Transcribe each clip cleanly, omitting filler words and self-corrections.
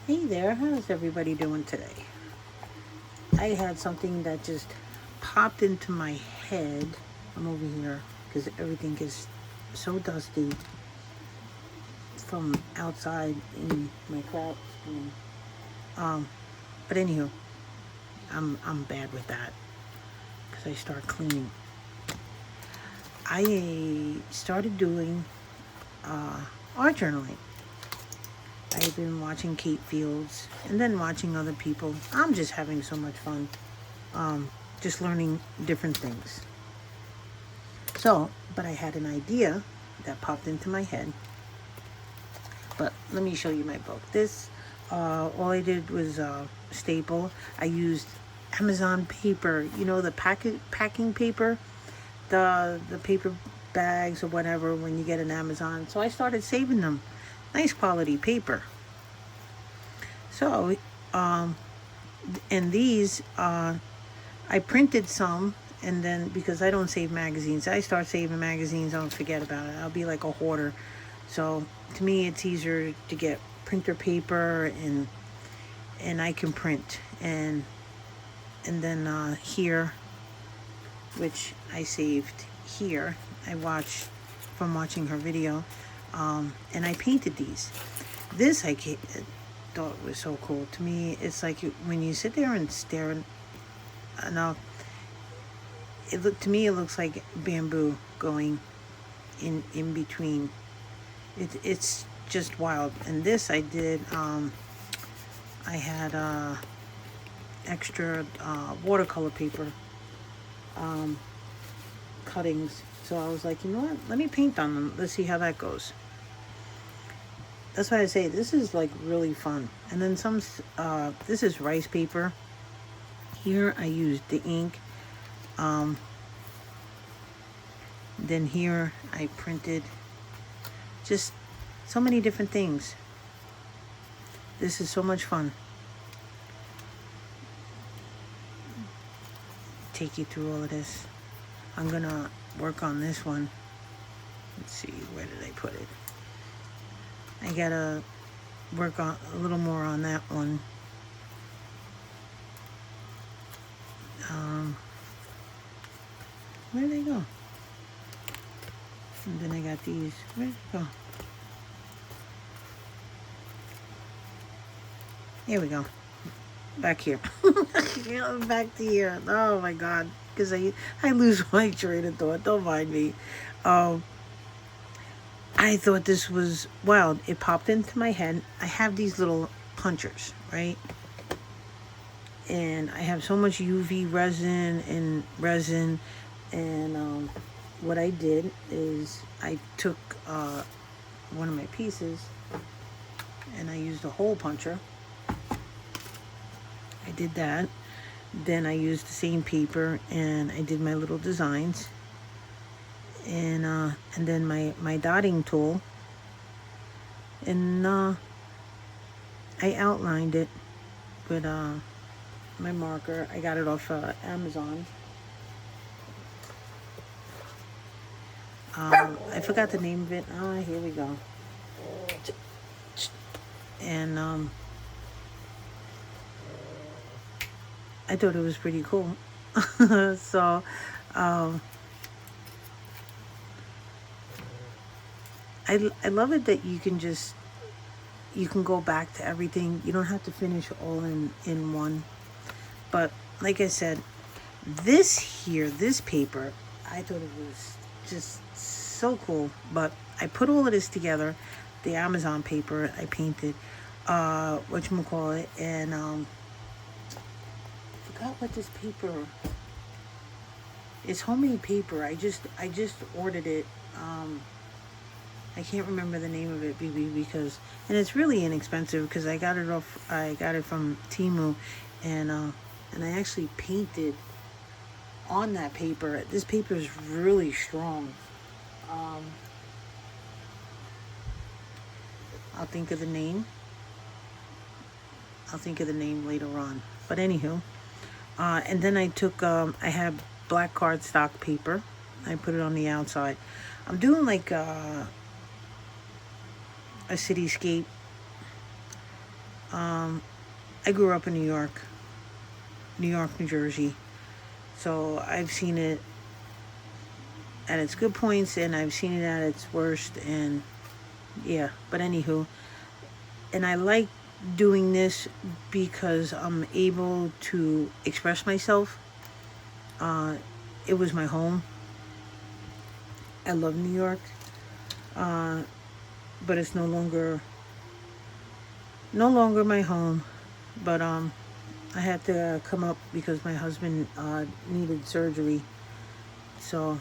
Hey there, how's everybody doing today? I had something that just popped into my head. I'm over here because everything is so dusty from outside in my craft. Um, but anywho, I'm bad with that because I start cleaning. I started doing uh, art journaling. I've been watching Kate Fields and then watching other people. I'm just having so much fun, just learning different things. But I had an idea that popped into my head. But let me show you my book. All I did was staple. I used Amazon paper, the packing paper, the paper bags or whatever when you get an Amazon. So I started saving them. Nice quality paper. So, and these, I printed some, and then because I don't save magazines, I start saving magazines, I don't forget about it. I'll be like a hoarder. So to me, it's easier to get printer paper, and I can print. And then here, which I saved here, I watched from watching her video, and I painted these. This thought was so cool. To me, it's like when you sit there and stare. Now, to me, it looks like bamboo going in between. It's just wild. And this I did. I had extra watercolor paper cuttings. So I was like, you know what? Let me paint on them. Let's see how that goes. That's why I say this is like really fun. And then some. This is rice paper. Here I used the ink. Then here I printed just so many different things. This is so much fun. Take you through all of this. I'm gonna work on this one. Let's see, where did I put it? I gotta work on a little more on that one. Where did they go? And then I got these. Where did it go? Here we go. Back here. Back to here. Oh my God. Because I lose my train of thought. Don't mind me. I thought this was wild. It popped into my head. I have these little punchers, right? And I have so much UV resin. And what I did is I took one of my pieces and I used a hole puncher. I did that. Then I used the same paper and I did my little designs. And then my dotting tool. And I outlined it with my marker. I got it off Amazon. I forgot the name of it. Here we go. And I thought it was pretty cool. So I love it that you can go back to everything. You don't have to finish all in one. But like I said, this paper, I thought it was just so cool. But I put all of this together, the Amazon paper I painted, whatchamacallit, and forgot what this paper. It's homemade paper. I just ordered it. I can't remember the name of it, BB, and it's really inexpensive because I got it from Temu, and I actually painted on that paper. This paper is really strong. I'll think of the name. I'll think of the name later on. But anywho, and then I took I had black cardstock paper. I put it on the outside. I'm doing like a cityscape I grew up in New York, New Jersey. So I've seen it at its good points and I've seen it at its worst. And yeah, but anywho, and I like doing this because I'm able to express myself. It was my home. I love New York, but it's no longer my home. But I had to come up because my husband needed surgery. So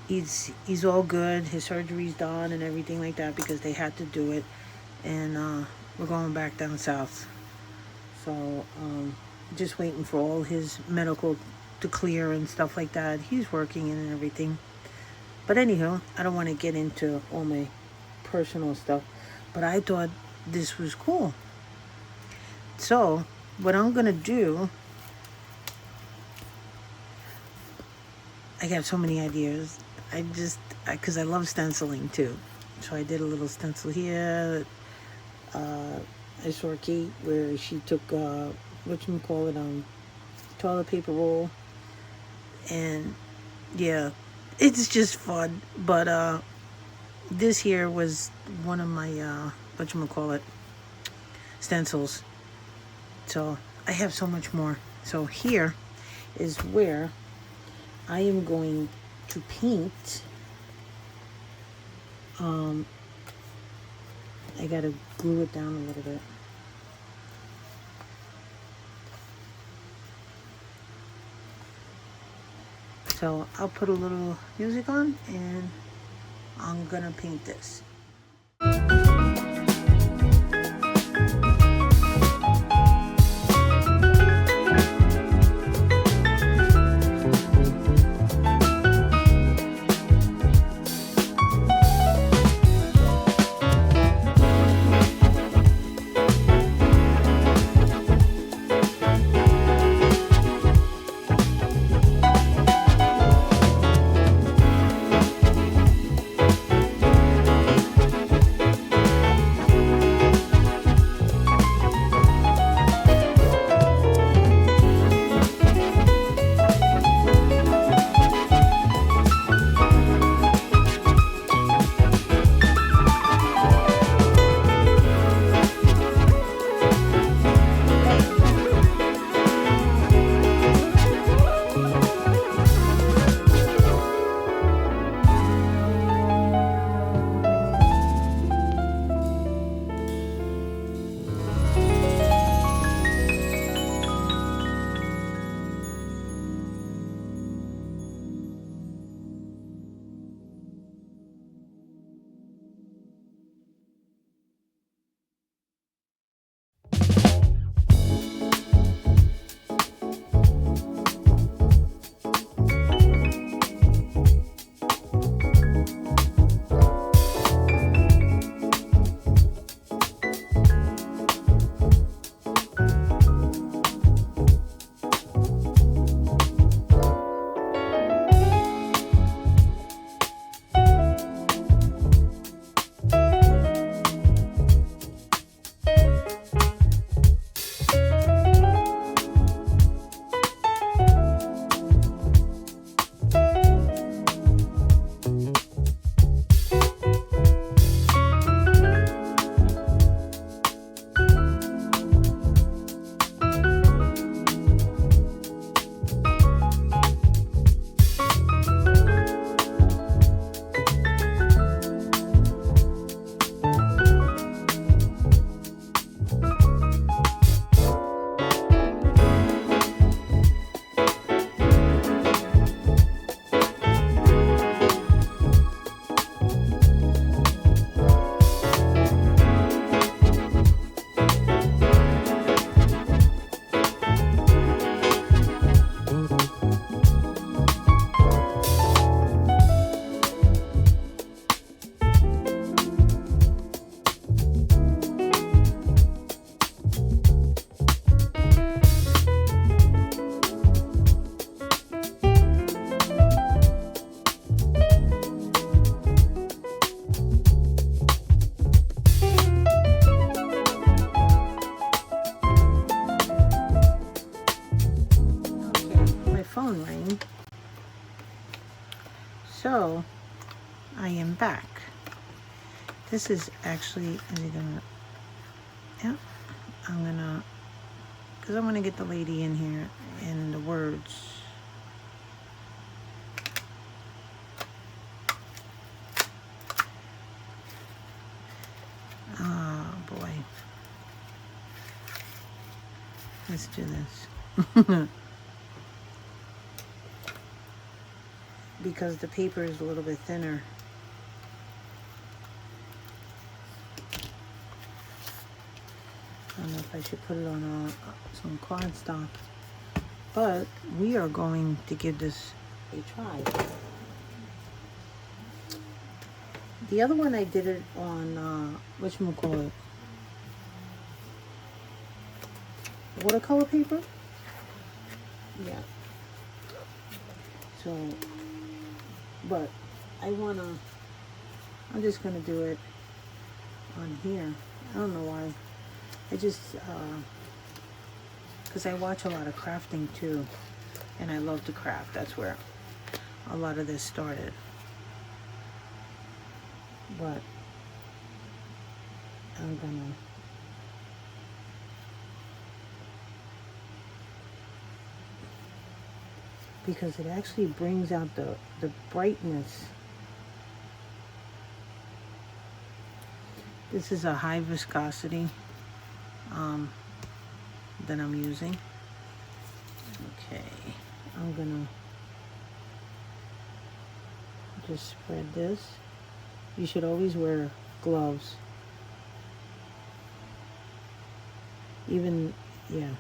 he's all good. His surgery's done and everything like that because they had to do it. And we're going back down south. So just waiting for all his medical to clear and stuff like that. He's working and everything. But anyhow, I don't want to get into all my personal stuff. But I thought this was cool. So what I'm going to do, I got so many ideas. Because I love stenciling too. So I did a little stencil here. I saw Kate where she took, toilet paper roll. And yeah, it's just fun. But this here was one of my, stencils. So I have so much more. So here is where I am going to paint. I gotta glue it down a little bit. So I'll put a little music on and I'm gonna paint this. I am back. This is actually, is it gonna, yeah, I'm gonna, because I'm gonna get the lady in here and the words. Oh boy. Let's do this. Because the paper is a little bit thinner. I don't know if I should put it on some cardstock, but we are going to give this a try. The other one I did it on, whatchamacallit, watercolor paper? Yeah. So, but I'm just gonna do it on here. I don't know why. I just, because I watch a lot of crafting too, and I love to craft. That's where a lot of this started. But I'm gonna, because it actually brings out the brightness. This is a high viscosity that I'm using. Okay, I'm gonna just spread this. You should always wear gloves. Even, yeah.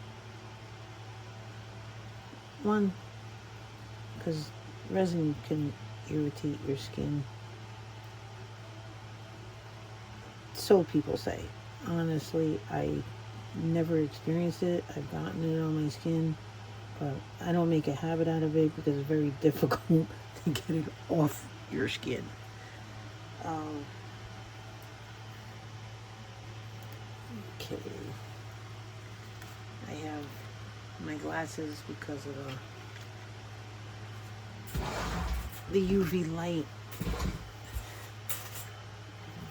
One, because resin can irritate your skin. So people say. Honestly, I never experienced it. I've gotten it on my skin, but I don't make a habit out of it because it's very difficult to get it off your skin. Okay. I have my glasses because of the UV light.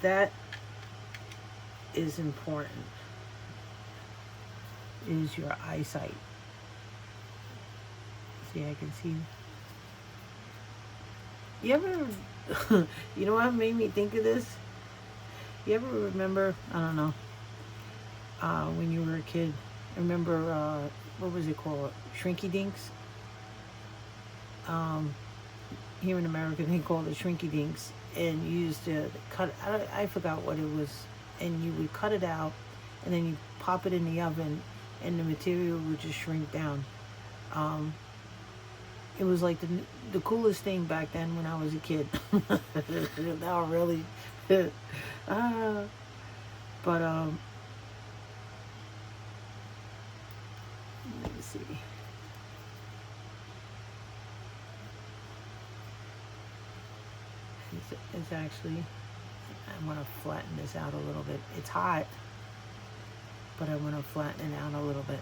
That is important, is your eyesight. See, I can see. You ever, you know what made me think of this? You ever remember, I don't know, when you were a kid, remember, what was it called? Shrinky Dinks? Here in America, they call it Shrinky Dinks. And you used to cut, I forgot what it was, and you would cut it out, and then you pop it in the oven, and the material would just shrink down. It was like the coolest thing back then when I was a kid. Now really, but let me see. It's actually, I want to flatten this out a little bit. It's hot, but I want to flatten it out a little bit.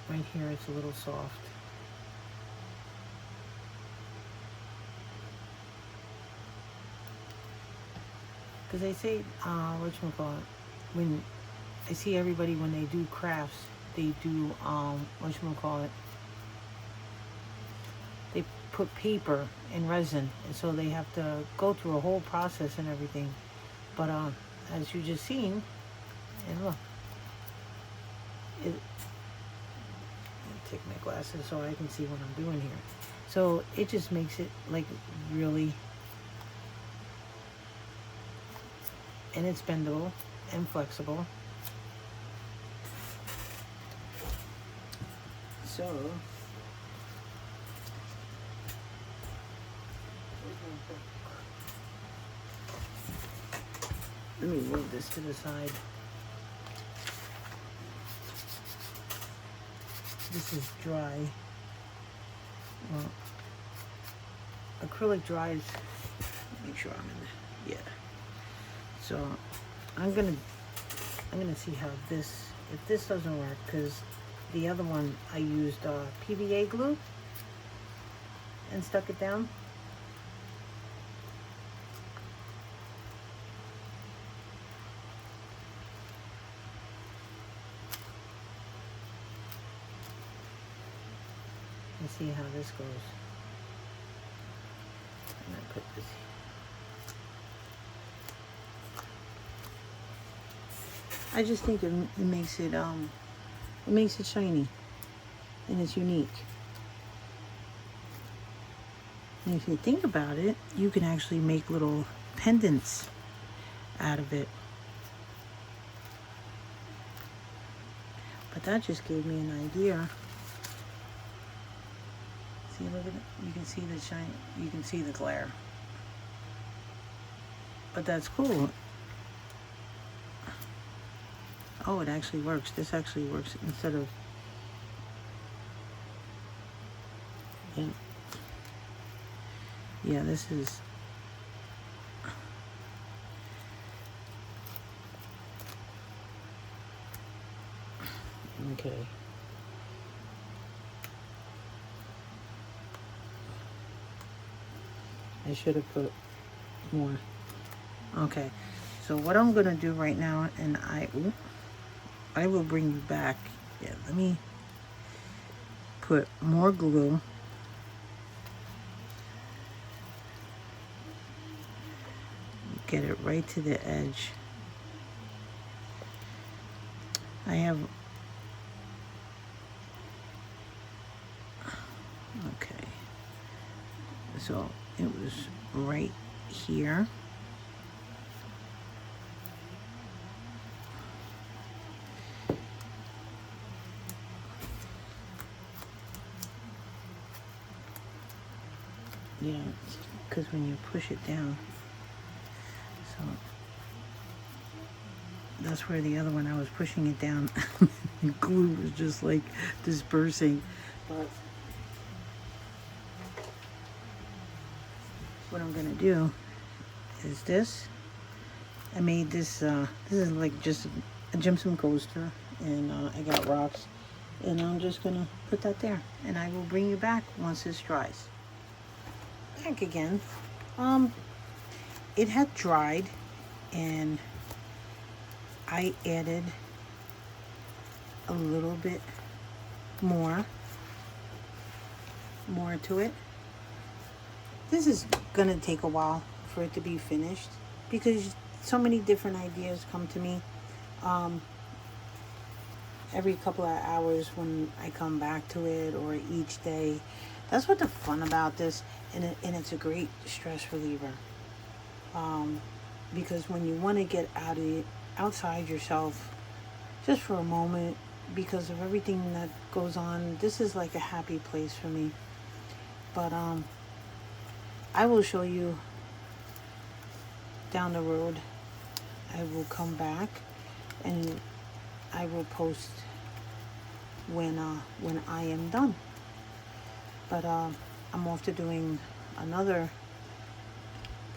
Right here, it's a little soft. Because they say, whatchamacallit, when I see everybody when they do crafts, they do, whatchamacallit, they put paper and resin, and so they have to go through a whole process and everything. But as you just seen, and look, let me take my glasses so I can see what I'm doing here. So it just makes it like really, and it's bendable and flexible. So let me move this to the side. This is dry. Well, acrylic dries. Make sure I'm in. Yeah. So I'm gonna see how this. If this doesn't work, because The other one, I used PVA glue and stuck it down. Let's see how this goes. I'm gonna put this here. I just think it makes it shiny and it's unique. And if you think about it, you can actually make little pendants out of it. But that just gave me an idea. See, look at it. You can see the shine. You can see the glare. But that's cool. Oh, it actually works. This actually works instead of... Yeah, this is... Okay. I should have put more. Okay. So what I'm going to do right now, and I will bring you back. Yeah, let me put more glue. Get it right to the edge. I have... Okay. So it was right here. Yeah, because when you push it down, so that's where the other one, I was pushing it down. The glue was just like dispersing. But what I'm gonna do is this. I made this, this is like just a gypsum coaster, and I got rocks, and I'm just gonna put that there, and I will bring you back once this dries. Back again. It had dried, and I added a little bit more to it. This is gonna take a while for it to be finished because so many different ideas come to me every couple of hours when I come back to it, or each day. That's what the fun about this, and it's a great stress reliever. Because when you want to get outside yourself just for a moment, because of everything that goes on, this is like a happy place for me. But I will show you down the road. I will come back and I will post when I am done. But I'm off to doing another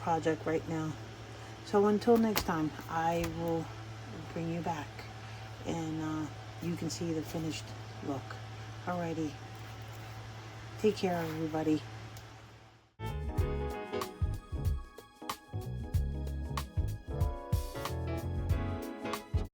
project right now. So until next time, I will bring you back, and you can see the finished look. Alrighty. Take care, everybody.